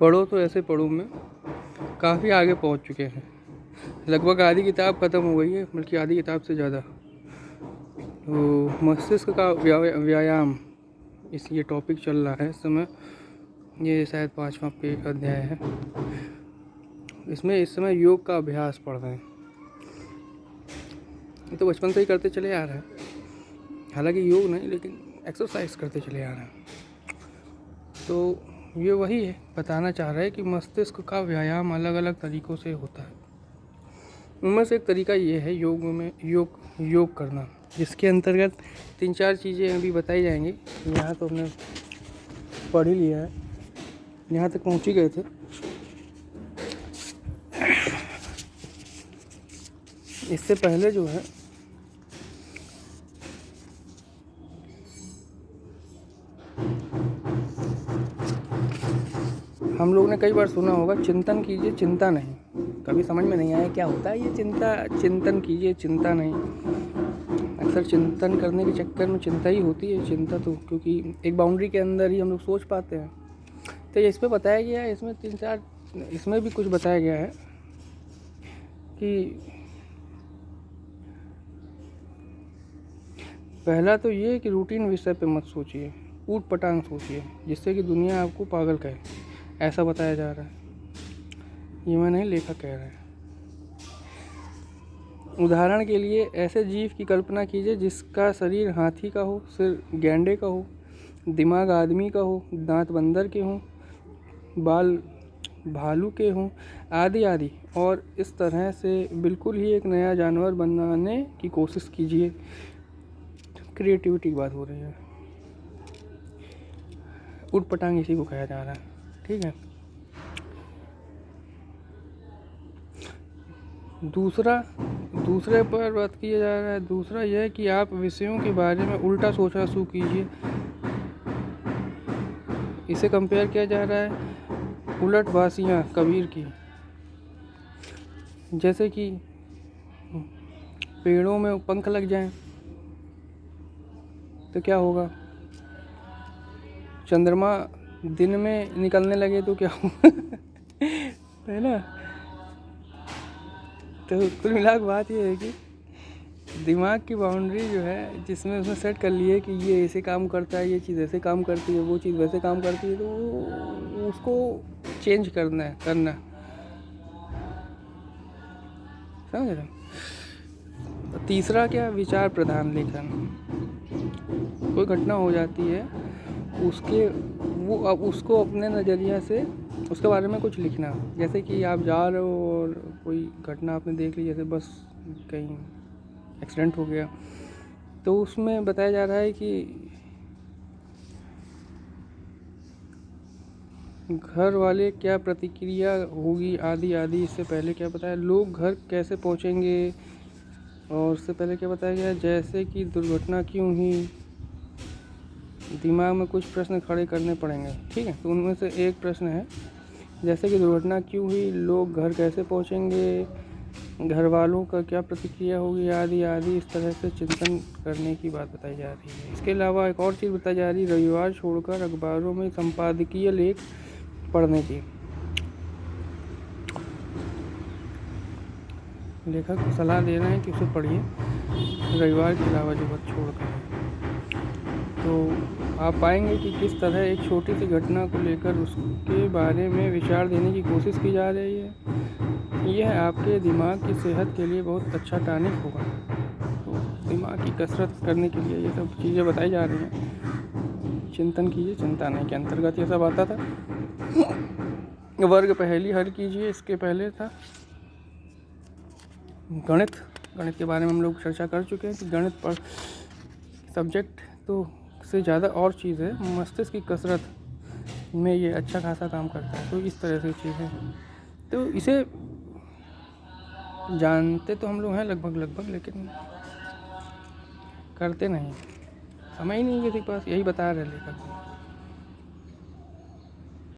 पढ़ो तो ऐसे पढ़ो में काफ़ी आगे पहुंच चुके हैं। लगभग आधी किताब ख़त्म हो गई है, बल्कि आधी किताब से ज़्यादा। तो मस्तिष्क का व्यायाम ये टॉपिक चल रहा है इस समय। ये शायद 5वां अध्याय है। इसमें इस समय योग का अभ्यास पढ़ रहे हैं। ये तो बचपन से ही करते चले आ रहे हैं, हालांकि योग नहीं लेकिन एक्सरसाइज करते चले आ रहे हैं। तो ये वही है, बताना चाह रहा है कि मस्तिष्क का व्यायाम अलग अलग तरीक़ों से होता है। उनमें से एक तरीका ये है योग करना, जिसके अंतर्गत 3-4 चीज़ें अभी बताई जाएंगी। यहाँ तो हमने पढ़ ही लिया है, यहाँ तक पहुँच ही गए थे। इससे पहले जो है हम लोग ने कई बार सुना होगा, चिंतन कीजिए चिंता नहीं। कभी समझ में नहीं आया क्या होता है ये चिंतन कीजिए चिंता नहीं। अक्सर चिंतन करने के चक्कर में चिंता ही होती है। चिंता तो क्योंकि एक बाउंड्री के अंदर ही हम लोग सोच पाते हैं। तो इस पर बताया गया है, इसमें 3-4 इसमें भी कुछ बताया गया है कि पहला तो ये है कि रूटीन विषय पे मत सोचिए, ऊट पटांग सोचिए, जिससे कि दुनिया आपको पागल कहे, ऐसा बताया जा रहा है। ये मैं नहीं, लेखक कह रहे हैं। उदाहरण के लिए ऐसे जीव की कल्पना कीजिए जिसका शरीर हाथी का हो, सिर गैंडे का हो, दिमाग आदमी का हो, दांत बंदर के हों, बाल भालू के हों, आदि आदि। और इस तरह से बिल्कुल ही एक नया जानवर बनाने की कोशिश कीजिए। क्रिएटिविटी की बात हो रही है, ऊट पटांग इसी को कहा जा रहा है। ठीक है। दूसरे पर बात किया जा रहा है। दूसरा यह है कि आप विषयों के बारे में उल्टा सोचना शुरू कीजिए। इसे कंपेयर किया जा रहा है उलट बासियाँ कबीर की। जैसे कि पेड़ों में पंख लग जाएं तो क्या होगा, चंद्रमा दिन में निकलने लगे तो क्या होगा है ना। तो कुल मिला के बात ये है कि दिमाग की बाउंड्री जो है, जिसमें उसने सेट कर लिए कि ये ऐसे काम करता है, ये चीज़ ऐसे काम करती है, वो चीज़ वैसे काम करती है, तो उसको चेंज करना समझ रहे। तो तीसरा क्या, विचार प्रधान लेखन। कोई घटना हो जाती है, उसको अपने नज़रिया से उसके बारे में कुछ लिखना। जैसे कि आप जा रहे हो और कोई घटना आपने देख ली, जैसे बस कहीं एक्सीडेंट हो गया, तो उसमें बताया जा रहा है कि घर वाले क्या प्रतिक्रिया होगी, आदि आदि। इससे पहले क्या बताया, लोग घर कैसे पहुंचेंगे, और उससे पहले क्या बताया गया, जैसे कि दुर्घटना क्यों हुई, दिमाग में कुछ प्रश्न खड़े करने पड़ेंगे। ठीक है। तो उनमें से एक प्रश्न है, जैसे कि दुर्घटना क्यों हुई, लोग घर कैसे पहुंचेंगे, घर वालों का क्या प्रतिक्रिया होगी, आदि आदि। इस तरह से चिंतन करने की बात बताई जा रही है। इसके अलावा एक और चीज़ बताई जा रही है, रविवार छोड़कर अखबारों में संपादकीय लेख पढ़ने की। लेखक सलाह दे रहे हैं कि उसे पढ़िए रविवार के अलावा जो वक्त छोड़कर। तो आप पाएंगे कि किस तरह एक छोटी सी घटना को लेकर उसके बारे में विचार देने की कोशिश की जा रही है। यह आपके दिमाग की सेहत के लिए बहुत अच्छा टॉनिक होगा। तो दिमाग की कसरत करने के लिए ये सब चीज़ें बताई जा रही हैं। चिंतन कीजिए चिंता नहीं के अंतर्गत ये सब आता था। वर्ग पहेली हल कीजिए, इसके पहले था गणित के बारे में हम लोग चर्चा कर चुके हैं कि गणित पर सब्जेक्ट तो से ज़्यादा और चीज़ है, मस्तिष्क की कसरत में ये अच्छा खासा काम करता है। तो इस तरह से चीज़ है। तो इसे जानते तो हम लोग हैं लगभग, लेकिन करते नहीं, समय ही नहीं किसी के पास। यही बता रहे लेखक।